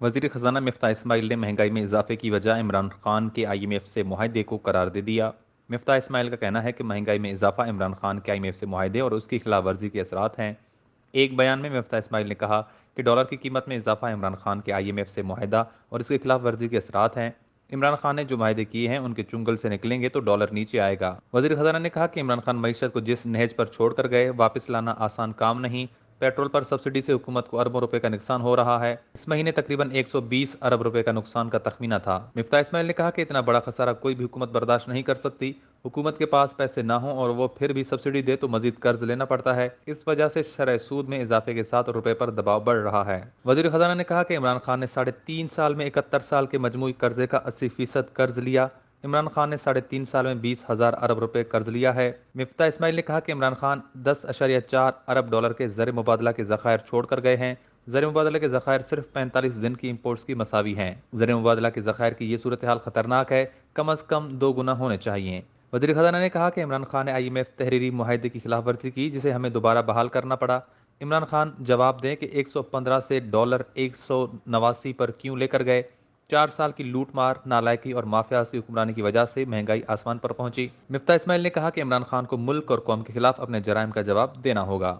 وزیر خزانہ مفتاح اسماعیل نے مہنگائی میں اضافے کی وجہ عمران خان کے آئی ایم ایف سے معاہدے کو قرار دے دیا۔ مفتاح اسماعیل کا کہنا ہے کہ مہنگائی میں اضافہ عمران خان کے آئی ایم ایف سے معاہدے اور اس کی خلاف ورزی کے اثرات ہیں۔ ایک بیان میں مفتاح اسماعیل نے کہا کہ ڈالر کی قیمت میں اضافہ عمران خان کے آئی ایم ایف سے معاہدہ اور اس کی خلاف ورزی کے اثرات ہیں۔ عمران خان نے جو معاہدے کیے ہیں ان کے چنگل سے نکلیں گے تو ڈالر نیچے آئے گا۔ وزیر خزانہ نے کہا کہ عمران خان معیشت کو جس نہج پر چھوڑ کر گئے واپس لانا آسان کام نہیں۔ پیٹرول پر سبسڈی سے حکومت کو اربوں روپے کا نقصان ہو رہا ہے۔ اس مہینے تقریباً 120 ارب روپے کا نقصان کا تخمینہ تھا۔ مفتاح اسماعیل نے کہا کہ اتنا بڑا خسارہ کوئی بھی حکومت برداشت نہیں کر سکتی۔ حکومت کے پاس پیسے نہ ہوں اور وہ پھر بھی سبسڈی دے تو مزید قرض لینا پڑتا ہے۔ اس وجہ سے شرح سود میں اضافے کے ساتھ روپے پر دباؤ بڑھ رہا ہے۔ وزیر خزانہ نے کہا کہ عمران خان نے 3.5 سال میں 71 سال کے مجموعی قرضے کا 80% قرض لیا۔ عمران خان نے 3.5 سال میں 20,000 ارب روپے قرض لیا ہے۔ مفتاح اسماعیل نے کہا کہ عمران خان 10.4 ارب ڈالر کے زر مبادلہ کے ذخائر چھوڑ کر گئے ہیں۔ زر مبادلہ کے ذخائر صرف 45 دن کی امپورٹس کی مساوی ہیں۔ زر مبادلہ کے ذخائر کی یہ صورتحال خطرناک ہے، کم از کم 2 گنا ہونے چاہیے۔ وزیر خزانہ نے کہا کہ عمران خان نے آئی ایم ایف تحریری معاہدے کی خلاف ورزی کی جسے ہمیں دوبارہ بحال کرنا پڑا۔ عمران خان جواب دیں کہ 115 سے ڈالر 189 پر کیوں لے کر گئے۔ 4 سال کی لوٹ مار، نالائکی اور مافیاز کی حکمرانی کی وجہ سے مہنگائی آسمان پر پہنچی۔ مفتاح اسماعیل نے کہا کہ عمران خان کو ملک اور قوم کے خلاف اپنے جرائم کا جواب دینا ہوگا۔